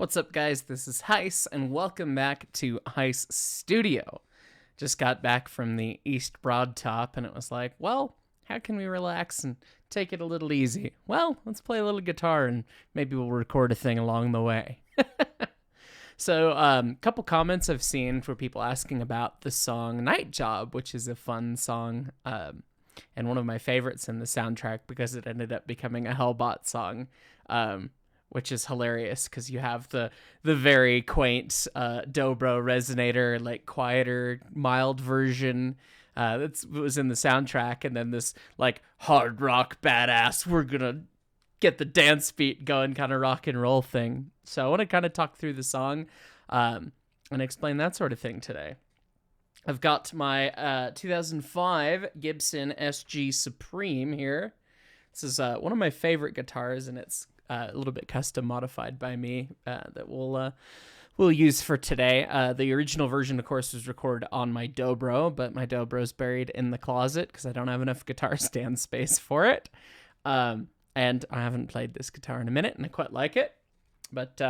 What's up, guys? This is Heis, and welcome back to Heis Studio. Just got back from the East Broad Top, and it was like, well, how can we relax and take it a little easy? Well, let's play a little guitar, and maybe we'll record a thing along the way. So, couple comments I've seen for people asking about the song Night Job, which is a fun song, and one of my favorites in the soundtrack because it ended up becoming a Hellbot song. Which is hilarious because you have the very quaint dobro resonator, like quieter, mild version that was in the soundtrack, and then this like hard rock badass, we're gonna get the dance beat going kind of rock and roll thing. So I want to kind of talk through the song and explain that sort of thing today. I've got my 2005 Gibson SG Supreme here. This is one of my favorite guitars, and it's a little bit custom modified by me that we'll use for today. The original version, of course, was recorded on my dobro, but my dobro's buried in the closet because I don't have enough guitar stand space for it. And I haven't played this guitar in a minute, and I quite like it. But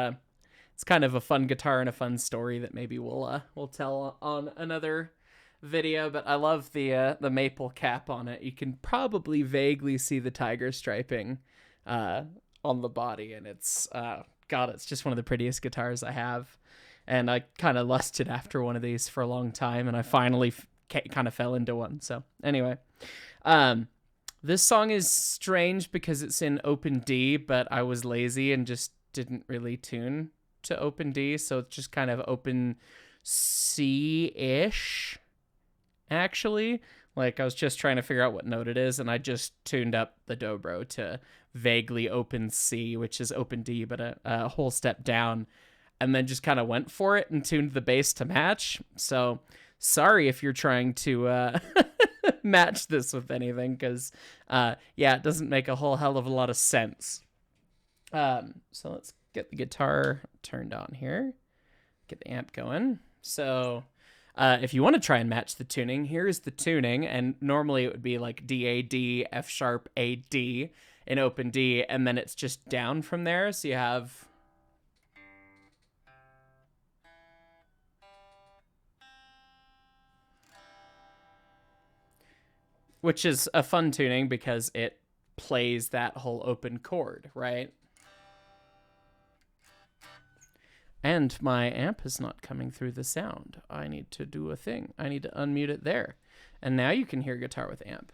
it's kind of a fun guitar and a fun story that maybe we'll tell on another video. But I love the maple cap on it. You can probably vaguely see the tiger striping on the body, and it's it's just one of the prettiest guitars I have, and I kind of lusted after one of these for a long time, and I finally kind of fell into one. So anyway, this song is strange because it's in open D, but I was lazy and just didn't really tune to open D, so it's just kind of open C-ish, actually. Like, I was just trying to figure out what note it is, and I just tuned up the dobro to vaguely open C, which is open D, but a whole step down, and then just kind of went for it and tuned the bass to match. So, sorry if you're trying to match this with anything, because, it doesn't make a whole hell of a lot of sense. So, let's get the guitar turned on here, get the amp going. So if you want to try and match the tuning, here's the tuning, and normally it would be like D, A, D, F sharp, A, D in open D, and then it's just down from there, so you have... which is a fun tuning because it plays that whole open chord, right? And my amp is not coming through the sound. I need to do a thing. I need to unmute it there. And now you can hear guitar with amp.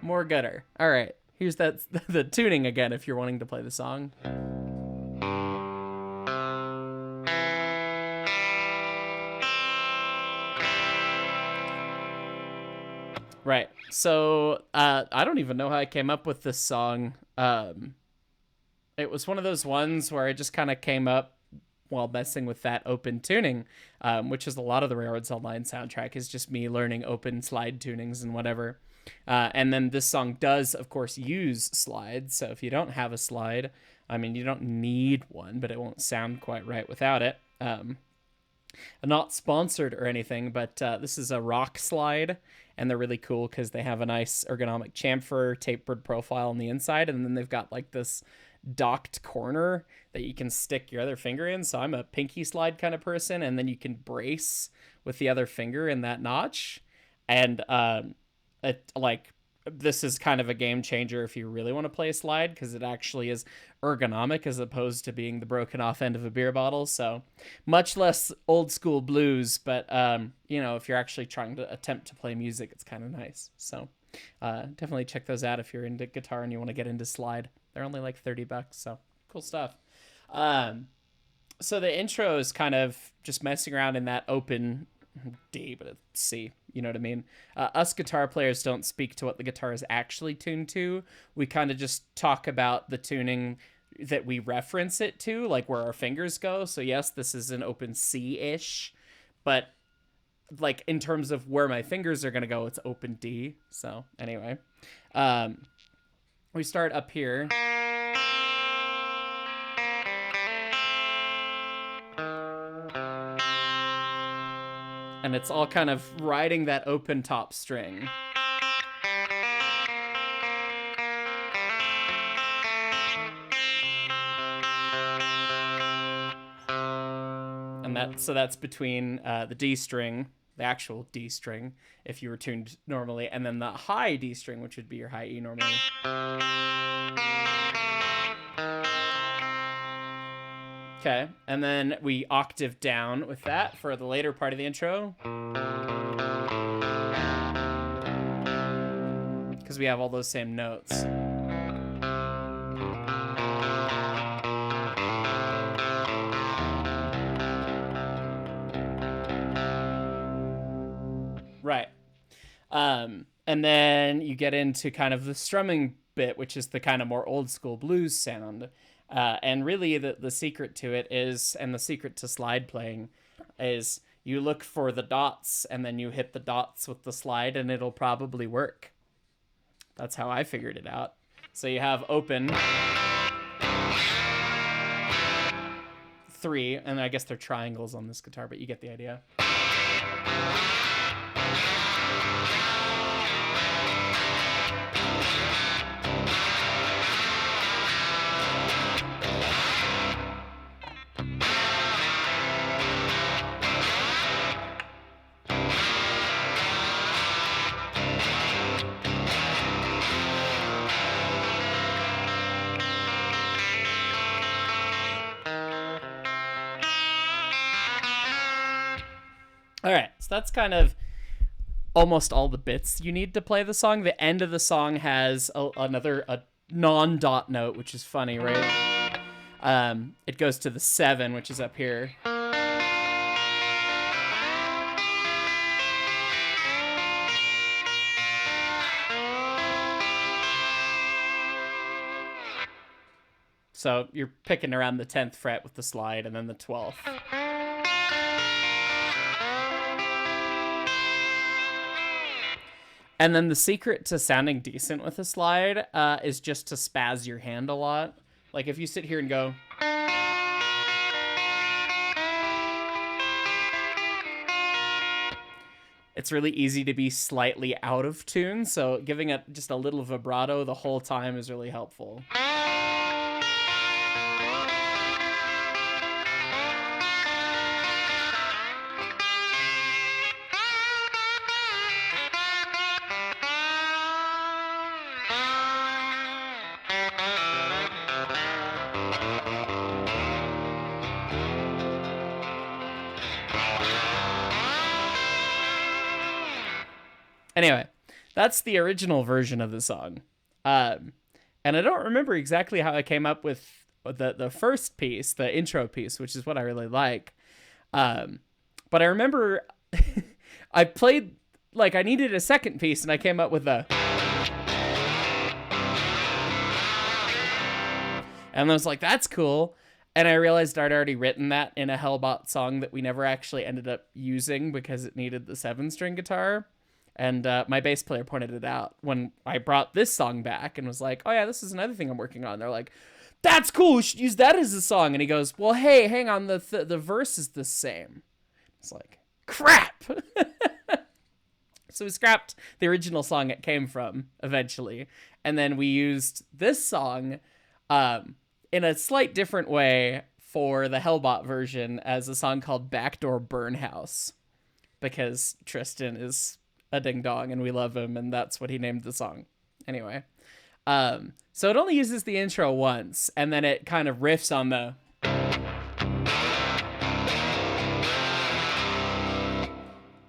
More gutter. All right. Here's the tuning again if you're wanting to play the song. Right. So I don't even know how I came up with this song. It was one of those ones where I just kind of came up while messing with that open tuning, which is a lot of the Railroads Online soundtrack is just me learning open slide tunings and whatever. And then this song does, of course, use slides. So if you don't have a slide, I mean, you don't need one, but it won't sound quite right without it. I'm not sponsored or anything, but this is a rock slide, and they're really cool because they have a nice ergonomic chamfer, tapered profile on the inside, and then they've got like this docked corner that you can stick your other finger in. So I'm a pinky slide kind of person, and then you can brace with the other finger in that notch. And this is kind of a game changer if you really want to play a slide, because it actually is ergonomic as opposed to being the broken off end of a beer bottle. So much less old school blues, but if you're actually trying to attempt to play music, it's kind of nice. So definitely check those out if you're into guitar and you want to get into slide. They're only like $30, so cool stuff. So the intro is kind of just messing around in that open D, but it's C, you know what I mean? Us guitar players don't speak to what the guitar is actually tuned to. We kind of just talk about the tuning that we reference it to, like where our fingers go. So yes, this is an open C-ish, but like in terms of where my fingers are going to go, it's open D. So anyway, we start up here. And it's all kind of riding that open top string. So that's between the D string, the actual D string, if you were tuned normally, and then the high D string, which would be your high E normally. Okay, and then we octave down with that for the later part of the intro. Because we have all those same notes. Right. And then you get into kind of the strumming bit, which is the kind of more old school blues sound. And really the secret to it is, and the secret to slide playing is, you look for the dots and then you hit the dots with the slide and it'll probably work. That's how I figured it out. So you have open 3, and I guess they're triangles on this guitar, but you get the idea. All right, so that's kind of almost all the bits you need to play the song. The end of the song has a non-dot note, which is funny, right? It goes to the 7, which is up here. So you're picking around the 10th fret with the slide, and then the 12th. And then the secret to sounding decent with a slide is just to spaz your hand a lot. Like if you sit here and go... It's really easy to be slightly out of tune, so giving it just a little vibrato the whole time is really helpful. Anyway, that's the original version of the song. And I don't remember exactly how I came up with the first piece, the intro piece, which is what I really like. But I remember I played, like, I needed a second piece, and I came up with a... And I was like, that's cool. And I realized I'd already written that in a Hellbot song that we never actually ended up using because it needed the 7-string guitar. And my bass player pointed it out when I brought this song back and was like, oh yeah, this is another thing I'm working on. They're like, that's cool, we should use that as a song. And he goes, well, hey, hang on, the verse is the same. It's like, crap. So we scrapped the original song it came from eventually. And then we used this song in a slight different way for the Hellbot version as a song called Backdoor Burnhouse. Because Tristan is a ding dong and we love him, and that's what he named the song. Anyway, so it only uses the intro once, and then it kind of riffs on the...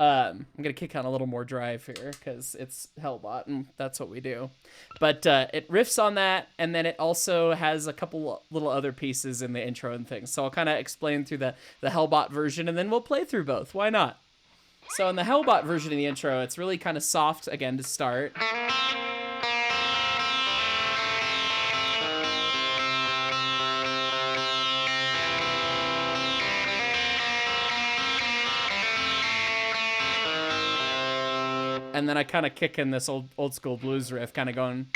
I'm gonna kick on a little more drive here because it's Hellbot and that's what we do. But it riffs on that, and then it also has a couple little other pieces in the intro and things. So I'll kind of explain through the Hellbot version, and then we'll play through both. Why not? So in the Hellbot version of the intro, it's really kind of soft again to start. And then I kind of kick in this old school blues riff, kind of going...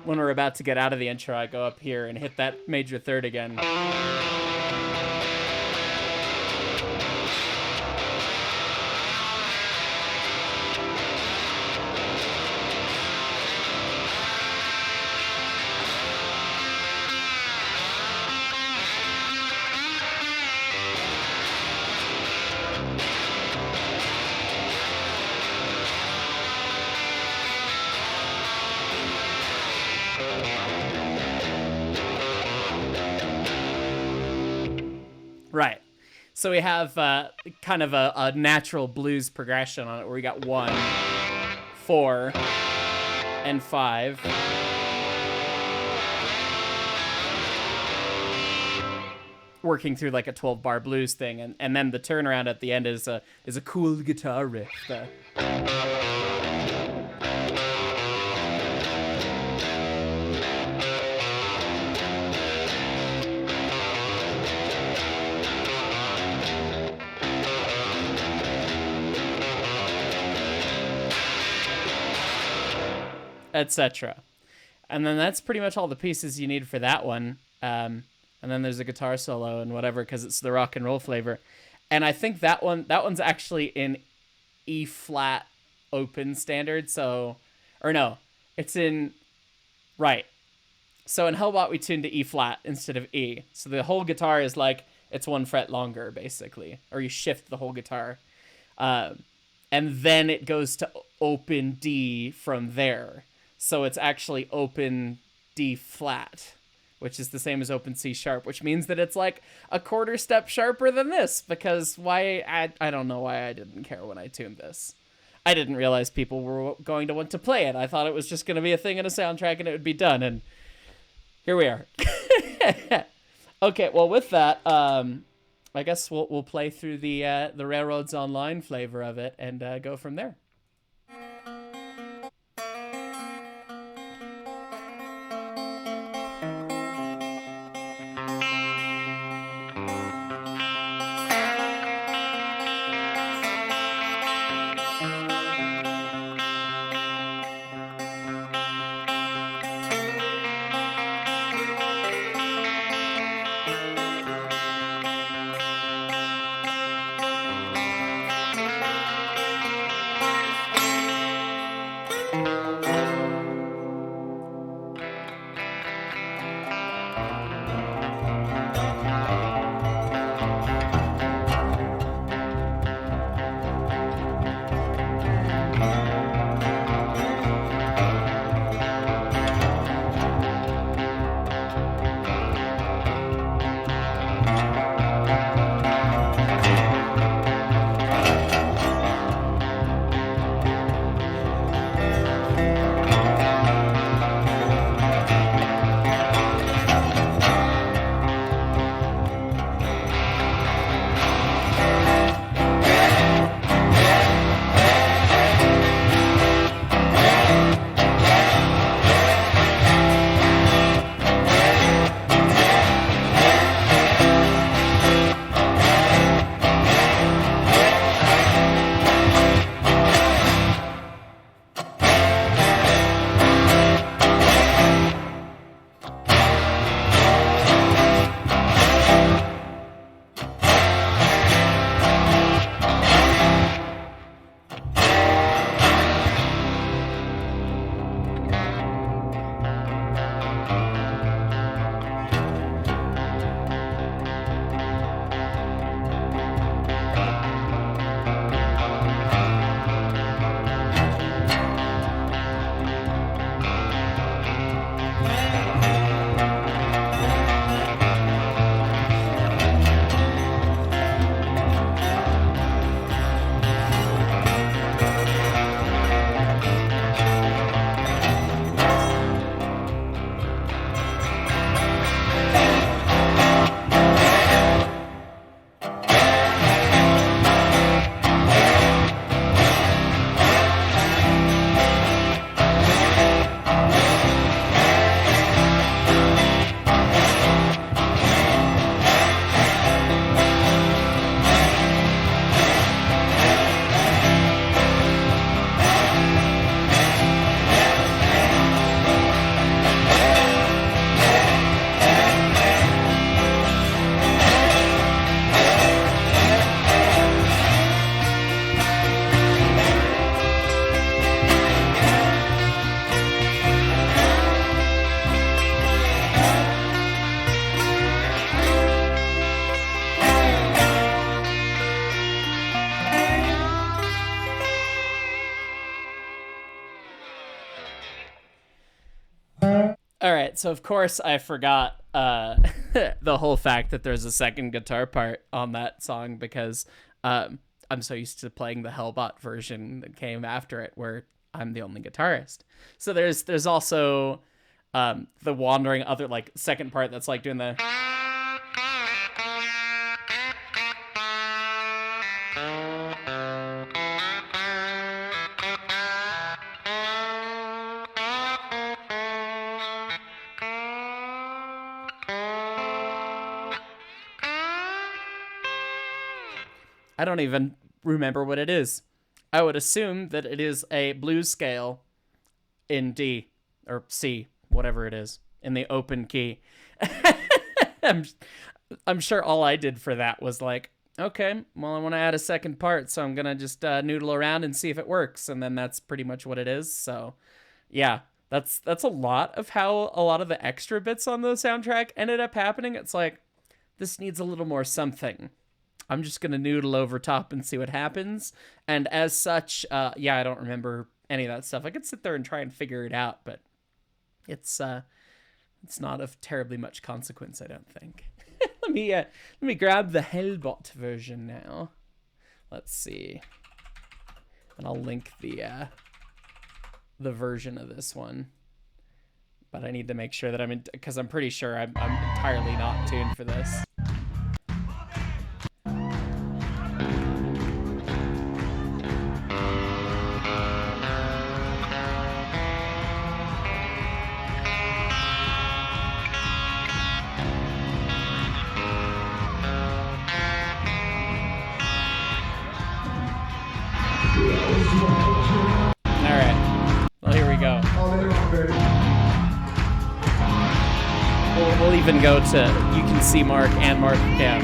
when we're about to get out of the intro, I go up here and hit that major third again. Right. So we have kind of a natural blues progression on it where we got 1, 4, and 5. Working through like a 12-bar blues thing, and then the turnaround at the end is a cool guitar riff. Etc. And then that's pretty much all the pieces you need for that one. And then there's a guitar solo and whatever, because it's the rock and roll flavor. And I think that one's actually in E flat open standard. So, or no, it's in, right. So in Hellbot, we tuned to E flat instead of E. So the whole guitar is like, it's 1 fret longer, basically. Or you shift the whole guitar. And then it goes to open D from there. So it's actually open D flat, which is the same as open C sharp, which means that it's like a quarter step sharper than this, because I don't know why I didn't care when I tuned this. I didn't realize people were going to want to play it. I thought it was just going to be a thing in a soundtrack and it would be done, and here we are. Okay, well with that, I guess we'll play through the Railroads Online flavor of it and go from there. All right, so of course I forgot the whole fact that there's a second guitar part on that song because I'm so used to playing the Hellbot version that came after it, where I'm the only guitarist. So there's also the wandering other like second part that's like doing the. I don't even remember what it is. I would assume that it is a blues scale in D or C, whatever it is, in the open key. I'm sure all I did for that was like, okay, well, I want to add a second part, so I'm going to just noodle around and see if it works. And then that's pretty much what it is. So, yeah, that's a lot of how a lot of the extra bits on the soundtrack ended up happening. It's like, this needs a little more something. I'm just going to noodle over top and see what happens. And as such, yeah, I don't remember any of that stuff. I could sit there and try and figure it out, but it's not of terribly much consequence, I don't think. let me grab the Hellbot version now. Let's see. And I'll link the version of this one. But I need to make sure that because I'm pretty sure I'm entirely not tuned for this. Alright, well here we go. We'll even go to You Can See Mark and Mark Down.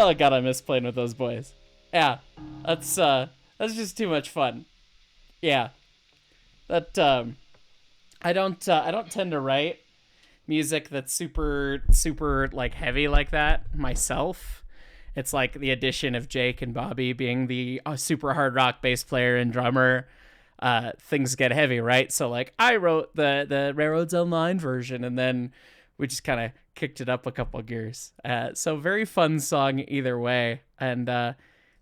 Oh god, I miss playing with those boys. Yeah, that's just too much fun. Yeah, that I don't tend to write music that's super like heavy like that myself. It's like the addition of Jake and Bobby being the super hard rock bass player and drummer. Things get heavy, right? So like I wrote the Railroads Online version, and then we just kind of kicked it up a couple gears. So very fun song either way, and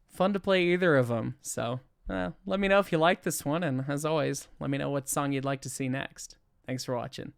fun to play either of them. So let me know if you like this one, and as always, let me know what song you'd like to see next. Thanks for watching.